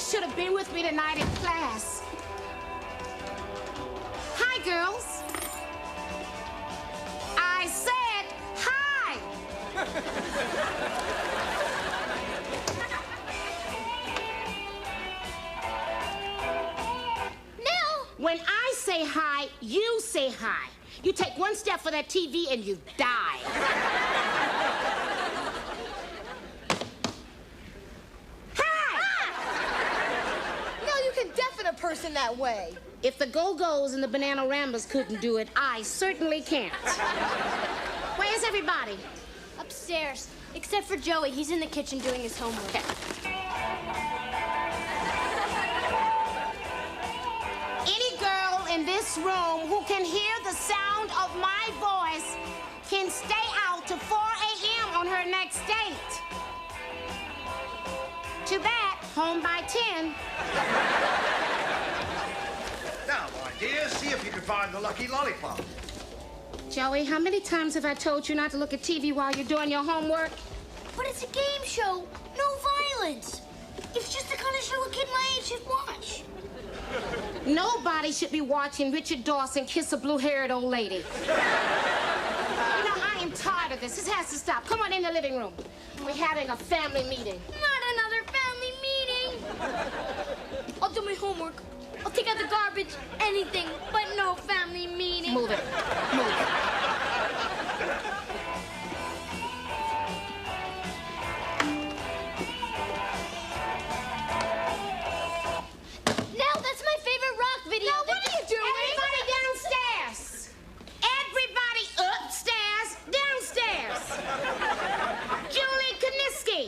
should have been with me tonight in class. Hi, girls. I said hi. Nell! When I say hi, you say hi. You take one step for that TV and you die. A person that way. If the Go-Go's and the Banana Ramblers couldn't do it, I certainly can't. Where's everybody? Upstairs. Except for Joey. He's in the kitchen doing his homework. Okay. Any girl in this room who can hear the sound of my voice can stay out till 4 a.m. on her next date. To that, home by 10. Now, my dear, see if you can find the lucky lollipop. Joey, how many times have I told you not to look at TV while you're doing your homework? But it's a game show. No violence. It's just the kind of show a kid my age should watch. Nobody should be watching Richard Dawson kiss a blue-haired old lady. You know, I am tired of this. This has to stop. Come on in the living room. We're having a family meeting. Not another family meeting. I'll do my homework. I'll take out the garbage, anything, but no family meeting. Move it. Move it. Nell, that's my favorite rock video. Now, what are you doing? Everybody downstairs. Everybody upstairs, downstairs. Julie Koniski,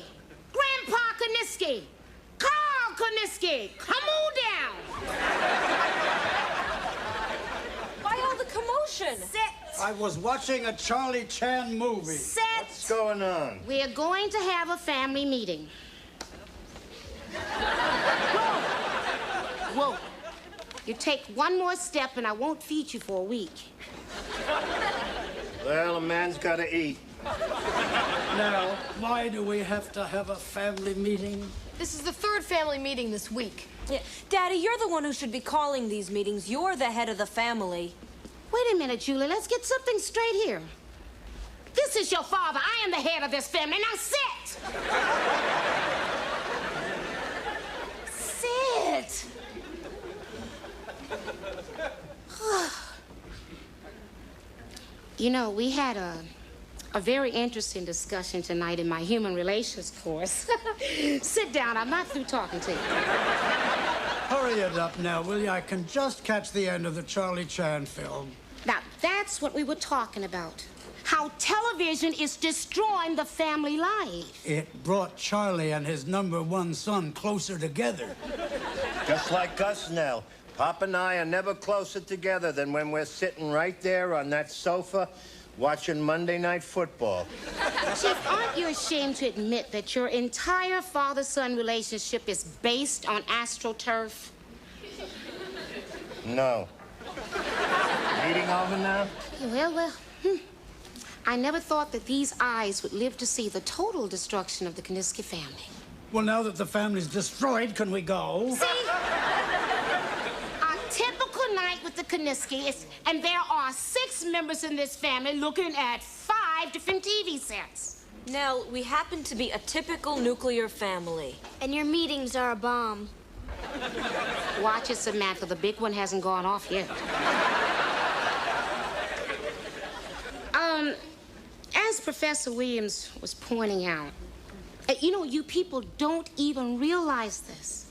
Grandpa Koniski, Carl Koniski, come on down. Why all the commotion? Sit. I was watching a Charlie Chan movie. Sit. What's going on? We are going to have a family meeting. Whoa. Whoa. You take one more step and I won't feed you for a week. Well, a man's got to eat. Now, why do we have to have a family meeting? This is the third family meeting this week. Yeah. Daddy, you're the one who should be calling these meetings. You're the head of the family. Wait a minute, Julie. Let's get something straight here. This is your father. I am the head of this family. Now sit. Sit. You know, we had a very interesting discussion tonight in my human relations course. Sit down. I'm not through talking to you. Hurry it up now, will you? I can just catch the end of the Charlie Chan film. Now, that's what we were talking about. How television is destroying the family life. It brought Charlie and his #1 son closer together. Just like us, Nell. Pop and I are never closer together than when we're sitting right there on that sofa watching Monday Night Football. Chief, aren't you ashamed to admit that your entire father-son relationship is based on AstroTurf? No. Eating over now? Well. I never thought that these eyes would live to see the total destruction of the Koniski family. Well, now that the family's destroyed, can we go? See? A typical night with the Koniskis, and there are 6 members in this family looking at 5 different TV sets. Nell, we happen to be a typical nuclear family. And your meetings are a bomb. Watch it, Samantha. The big one hasn't gone off yet. As Professor Williams was pointing out, you know, you people don't even realize this.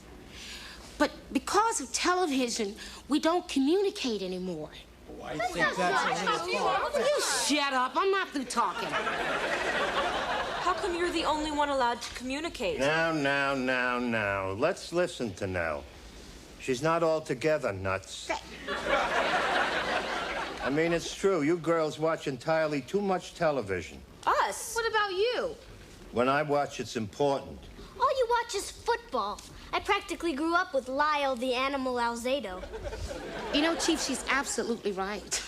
But because of television, we don't communicate anymore. Oh, I think that's a little far. You shut up. I'm not through talking. How come you're the only one allowed to communicate? Now. Let's listen to Nell. She's not altogether nuts. I mean, it's true. You girls watch entirely too much television. Us? What about you? When I watch, it's important. All you watch is football. I practically grew up with Lyle the Animal Alzado. You know, Chief, she's absolutely right.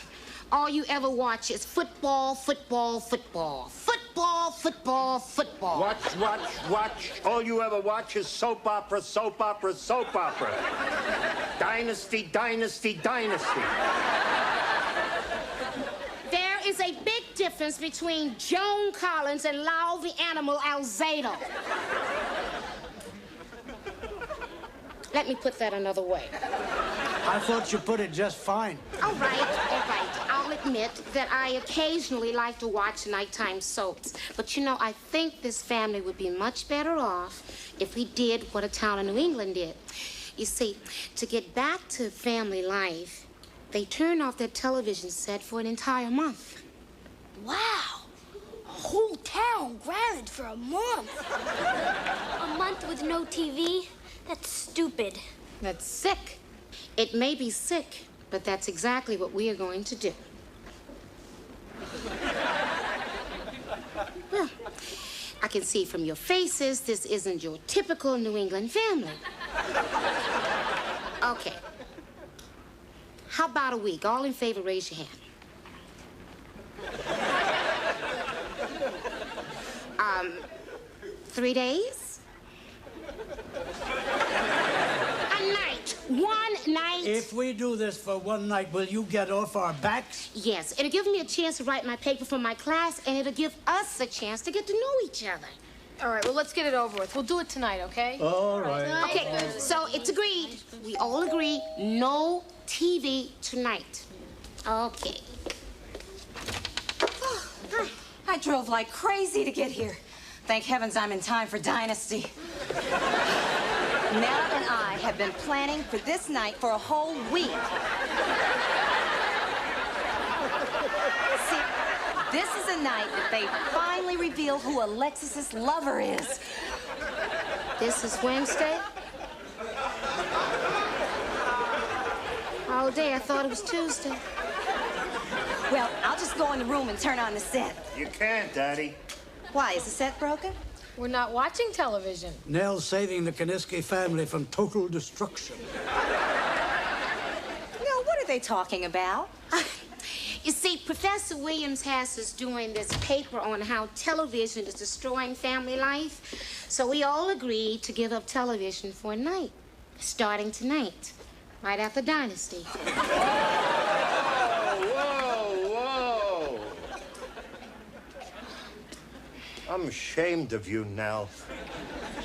All you ever watch is football, football, football. Football! football, football, football. Watch. All you ever watch is soap opera, soap opera, soap opera. Dynasty. There is a big difference between Joan Collins and Lau the Animal Alzado. Let me put that another way. I thought you put it just fine. All right. I'll admit that I occasionally like to watch nighttime soaps. But you know, I think this family would be much better off if we did what a town in New England did. You see, to get back to family life, they turn off their television set for an entire month. Wow. A whole town grounded for a month. A month with no TV? That's stupid. That's sick. It may be sick, but that's exactly what we are going to do. Well, I can see from your faces this isn't your typical New England family. Okay. How about a week? All in favor, raise your hand. 3 days? A night. One night. If we do this for one night, will you get off our backs? Yes, it'll give me a chance to write my paper for my class, and it'll give us a chance to get to know each other. All right, well, let's get it over with. We'll do it tonight, okay? All right. Okay, so it's agreed. We all agree, no TV tonight. Okay. I drove like crazy to get here. Thank heavens I'm in time for Dynasty. Nell and I have been planning for this night for a whole week. See, this is a night that they finally reveal who Alexis's lover is. This is Wednesday? All day, I thought it was Tuesday. Well, I'll just go in the room and turn on the set. You can't, Daddy. Why, is the set broken? We're not watching television. Nell's saving the Kaniski family from total destruction. No, what are they talking about? You see, Professor Williams has us doing this paper on how television is destroying family life. So we all agreed to give up television for a night, starting tonight, right after Dynasty. Whoa. I'm ashamed of you, Nell.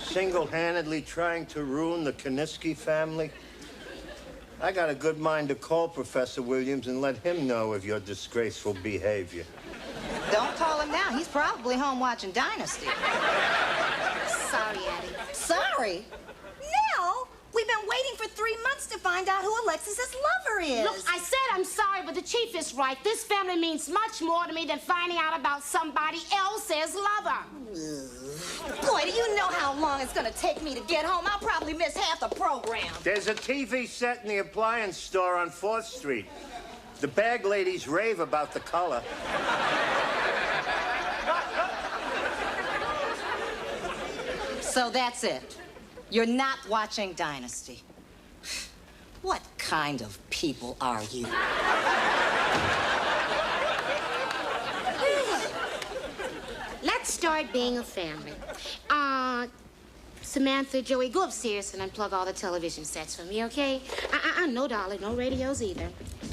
Single-handedly trying to ruin the Kaniski family. I got a good mind to call Professor Williams and let him know of your disgraceful behavior. Don't call him now. He's probably home watching Dynasty. Sorry, Addie. Sorry? No! We've been waiting for 3 months to find out who Alexis's lover is. Look, I said I'm sorry, but the chief is right. This family means much more to me than finding out about somebody else's lover. Boy, do you know how long it's gonna take me to get home? I'll probably miss half the program. There's a TV set in the appliance store on 4th Street. The bag ladies rave about the color. So that's it. You're not watching Dynasty. What kind of people are you? Let's start being a family. Samantha, Joey, go upstairs and unplug all the television sets for me, okay? No, darling, no radios either.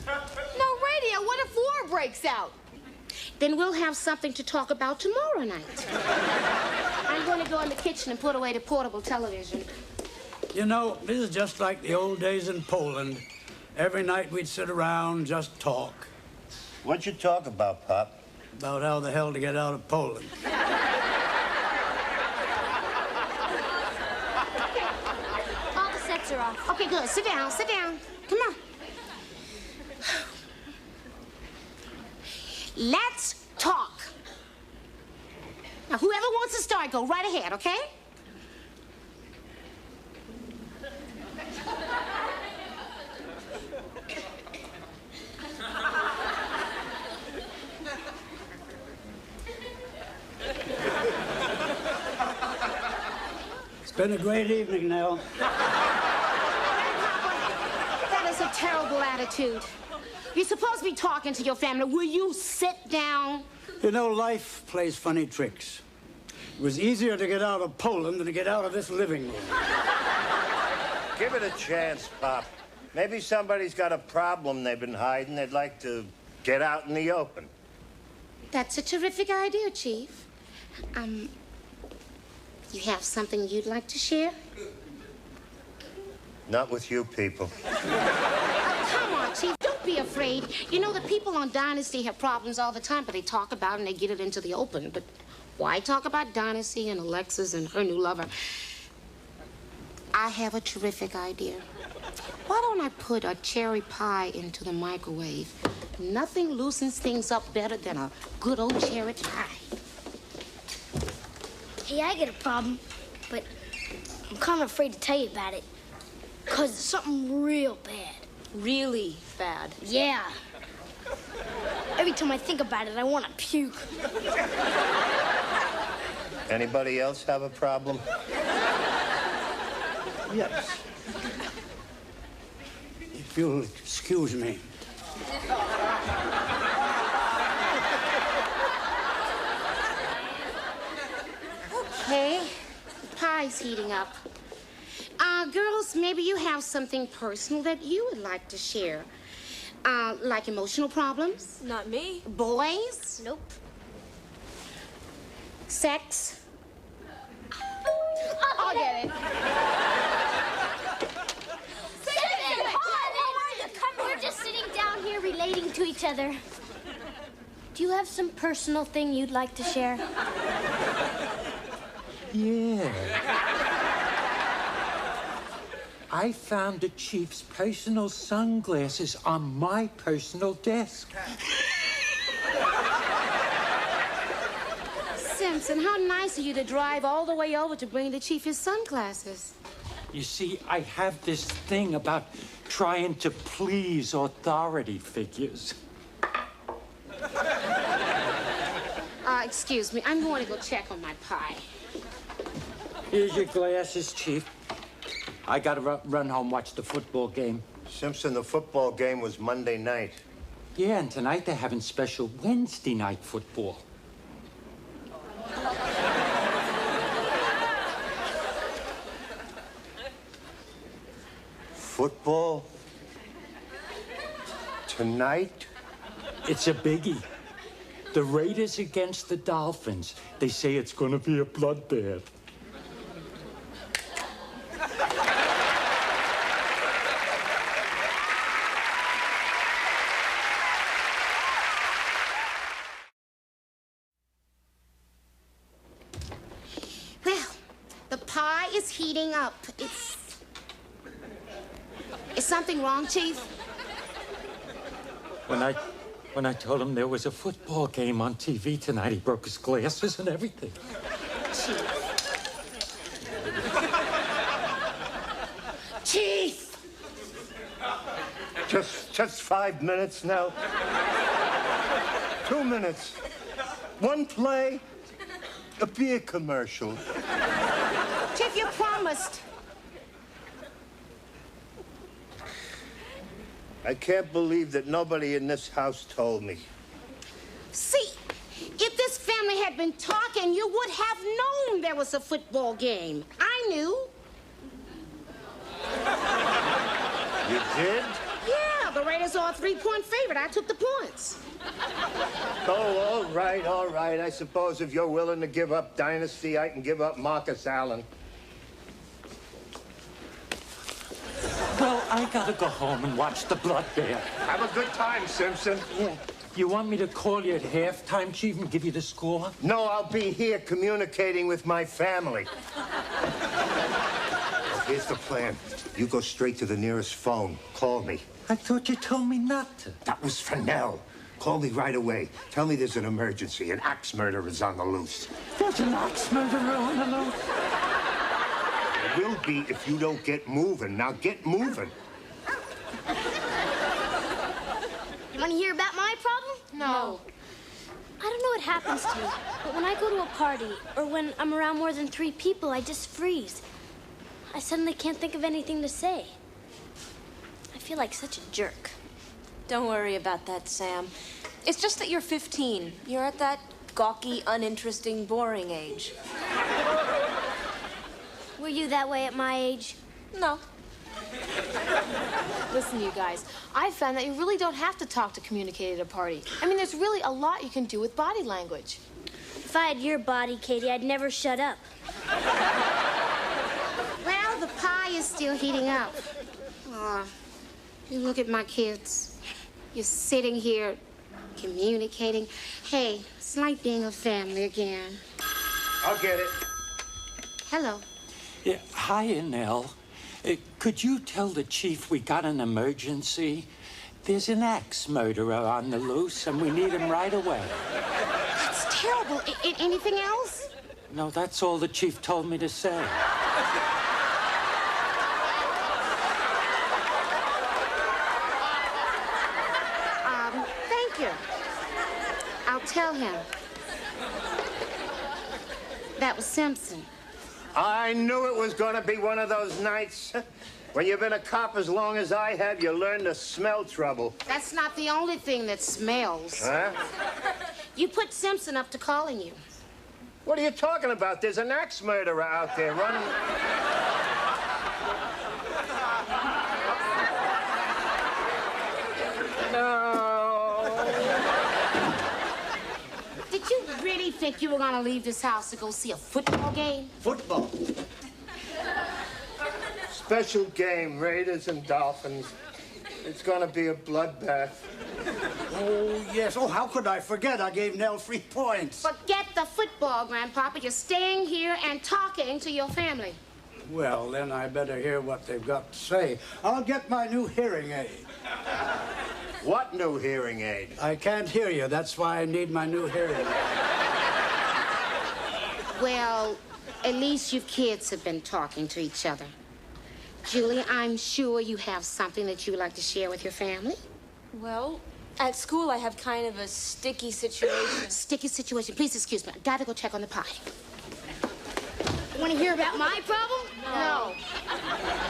No radio. What if war breaks out? Then we'll have something to talk about tomorrow night. I'm going to go in the kitchen and put away the portable television. You know, this is just like the old days in Poland. Every night we'd sit around, just talk. What'd you talk about, Pop? About how the hell to get out of Poland. All the sets are off. Okay, good. Sit down, sit down. Come on. Let's talk. Now, whoever wants to start, go right ahead, okay? It's been a great evening, Nell. That is a terrible attitude. You're supposed to be talking to your family. Will you sit down? You know, life plays funny tricks. It was easier to get out of Poland than to get out of this living room. Give it a chance, Pop. Maybe somebody's got a problem they've been hiding. They'd like to get out in the open. That's a terrific idea, Chief. You have something you'd like to share? Not with you people. Come on, Chief, don't be afraid. You know, the people on Dynasty have problems all the time, but they talk about it and they get it into the open. But why talk about Dynasty and Alexis and her new lover? I have a terrific idea. Why don't I put a cherry pie into the microwave? Nothing loosens things up better than a good old cherry pie. Hey, I get a problem, but I'm kind of afraid to tell you about it. Because it's something real bad. Really bad. Yeah. Every time I think about it, I want to puke. Anybody else have a problem? Yes. If you'll excuse me. Okay, the pie's heating up. Girls, maybe you have something personal that you would like to share. Like emotional problems? Not me. Boys? Nope. Sex? I'll get it. We're just sitting down here relating to each other. Do you have some personal thing you'd like to share? Yeah. I found the chief's personal sunglasses on my personal desk. Simpson, how nice of you to drive all the way over to bring the chief his sunglasses. You see, I have this thing about trying to please authority figures. Excuse me, I'm going to go check on my pie. Here's your glasses, Chief. I gotta run home, watch the football game. Simpson, the football game was Monday night. Yeah, and tonight they're having special Wednesday night football. Football? Tonight? It's a biggie. The Raiders against the Dolphins. They say it's gonna be a bloodbath. Well, the pie is heating up. Is something wrong, Chief? When I told him there was a football game on TV tonight, he broke his glasses and everything. Chief! Just 5 minutes now. 2 minutes. One play. A beer commercial. Chief, you promised. I can't believe that nobody in this house told me. See, if this family had been talking, you would have known there was a football game. I knew. You did? Yeah, the Raiders are a 3-point favorite. I took the points. Oh, all right. I suppose if you're willing to give up Dynasty, I can give up Marcus Allen. Well, I gotta go home and watch the bloodbath. Have a good time, Simpson. Yeah. You want me to call you at halftime, Chief, and give you the score? No, I'll be here communicating with my family. Here's the plan. You go straight to the nearest phone. Call me. I thought you told me not to. That was for Nell. Call me right away. Tell me there's an emergency. An axe murderer is on the loose. There's an axe murderer on the loose. There will be if you don't get moving. Now get moving. You want to hear about my problem? No. I don't know what happens to me, but when I go to a party or when I'm around more than 3 people, I just freeze. I suddenly can't think of anything to say. I feel like such a jerk. Don't worry about that, Sam. It's just that you're 15. You're at that gawky, uninteresting, boring age. Were you that way at my age? No. Listen, you guys, I found that you really don't have to talk to communicate at a party. I mean, there's really a lot you can do with body language. If I had your body, Katie, I'd never shut up. Well, the pie is still heating up. Aw, you look at my kids. You're sitting here communicating. Hey, it's like being a family again. I'll get it. Hello. Yeah, hi, Nell. Could you tell the chief we got an emergency? There's an axe murderer on the loose, and we need him right away. That's terrible. Anything else? No, that's all the chief told me to say. Thank you. I'll tell him. That was Simpson. I knew it was going to be one of those nights. When you've been a cop as long as I have, you learn to smell trouble. That's not the only thing that smells. Huh? You put Simpson up to calling you. What are you talking about? There's an axe murderer out there running. No. Did you really think you were going to leave this house to go see a football game? Football. Special game, Raiders and Dolphins. It's going to be a bloodbath. Oh, yes. Oh, how could I forget? I gave Nell 3 points. Forget the football, Grandpapa. You're staying here and talking to your family. Well, then I better hear what they've got to say. I'll get my new hearing aid. What new hearing aid? I can't hear you. That's why I need my new hearing aid. Well, at least you kids have been talking to each other. Julie, I'm sure you have something that you would like to share with your family. Well, at school I have kind of a sticky situation. Sticky situation. Please excuse me. I gotta go check on the pie. Want to hear about my problem? No.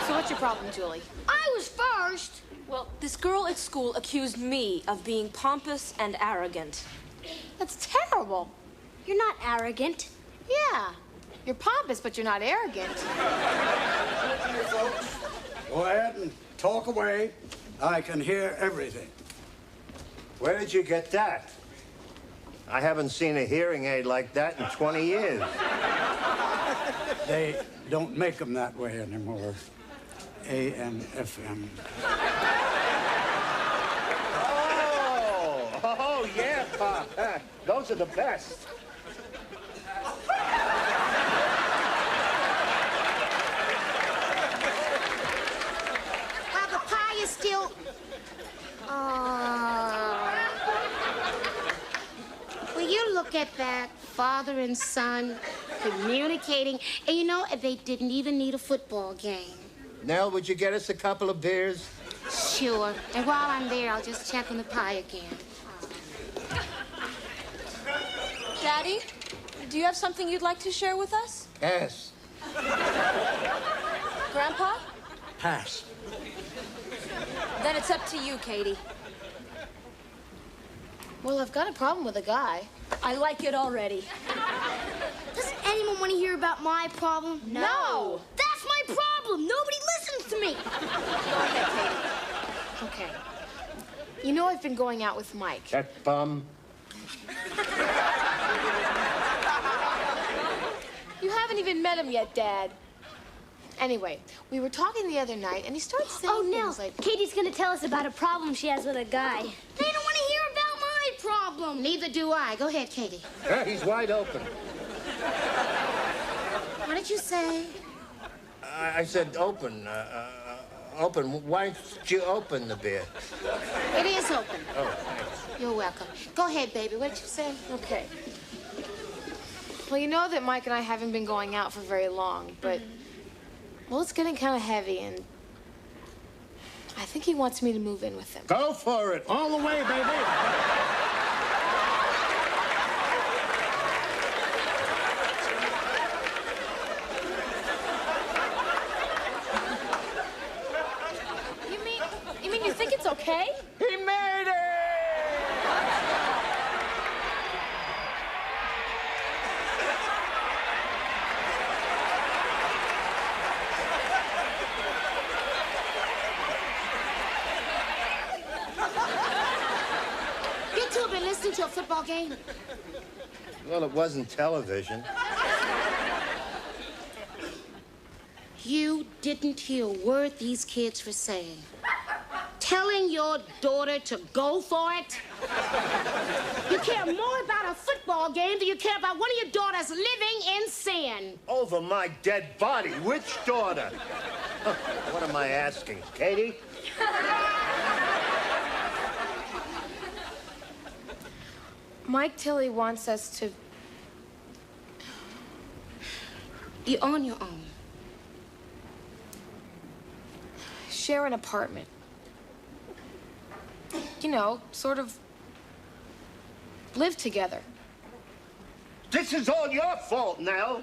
So what's your problem, Julie? I was first. Well, this girl at school accused me of being pompous and arrogant. That's terrible. You're not arrogant. Yeah. You're pompous, but you're not arrogant. Go ahead and talk away. I can hear everything. Where did you get that? I haven't seen a hearing aid like that in 20 years. They don't make them that way anymore. AM, FM. Oh, yeah, Pop. Those are the best. Well, the pie is still... Will you look at that? Father and son communicating. And you know, they didn't even need a football game. Nell, would you get us a couple of beers? Sure. And while I'm there, I'll just check on the pie again. Daddy, do you have something you'd like to share with us? Yes. Grandpa? Pass. Then it's up to you, Katie. Well, I've got a problem with a guy. I like it already. Does anyone want to hear about my problem? No. That's my problem. Nobody listens to me. Okay. You know I've been going out with Mike. That bum. You haven't even met him yet, Dad. Anyway, we were talking the other night, and he started saying Oh, no. things like... Katie's going to tell us about a problem she has with a guy. They don't want to hear about my problem. Neither do I. Go ahead, Katie. He's wide open. What did you say? I said open. Open. Why don't you open the beer? It is open. Oh, thanks. You're welcome. Go ahead, baby. What did you say? Okay. Well, you know that Mike and I haven't been going out for very long, but... Well, it's getting kind of heavy, and... I think he wants me to move in with him. Go for it. All the way, baby. You mean you think it's okay? He may. to a football game? Well, it wasn't television. You didn't hear a word these kids were saying. Telling your daughter to go for it? You care more about a football game than you care about one of your daughters living in sin. Over my dead body. Which daughter? What am I asking, Katie? Mike Tilley wants us to... You're on your own. share an apartment. You know, sort of live together. This is all your fault, Nell.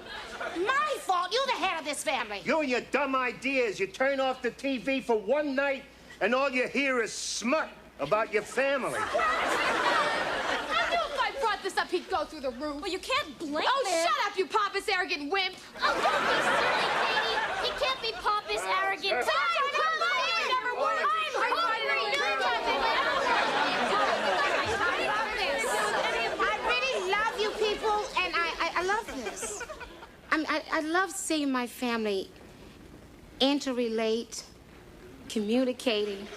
My fault? You're the head of this family. You and your dumb ideas. You turn off the TV for one night, and all you hear is smut about your family. I knew if I brought this up, he'd go through the roof. Well, you can't blame Oh, him. shut up, you pompous, arrogant wimp. Oh, don't be silly, Katie. He can't be pompous, arrogant. Come on, it never worked. I'm hungry. I really love you people, and I love this. I love seeing my family interrelate, communicating.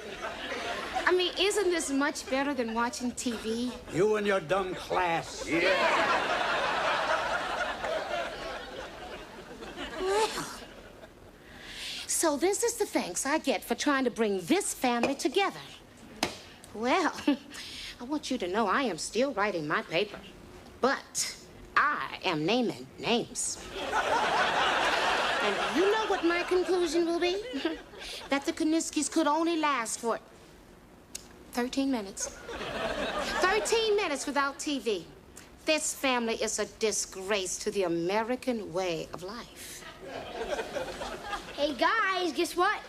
I mean, isn't this much better than watching TV? You and your dumb class. Yeah. Well, so this is the thanks I get for trying to bring this family together. Well, I want you to know I am still writing my paper, but I am naming names. And you know what my conclusion will be? That the Kaniskis could only last for 13 minutes. 13 minutes without TV. This family is a disgrace to the American way of life. Hey, guys, guess what?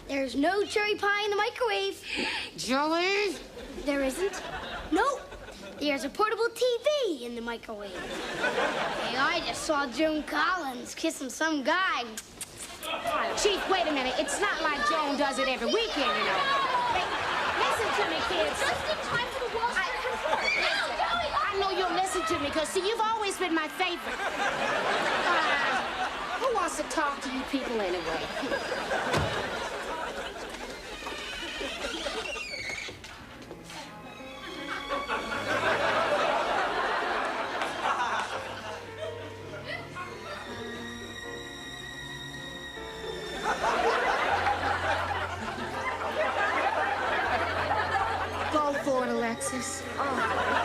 There's no cherry pie in the microwave. Joey? There isn't? Nope. There's a portable TV in the microwave. Hey, I just saw Joan Collins kissing some guy. Chief, wait a minute. It's not like Joan does it every weekend, you know. Hey, listen to me, kids. Just in time for the Wall Street report. I know you'll listen to me, because, see, you've always been my favorite. Who wants to talk to you people anyway? Go for it, Alexis. Oh.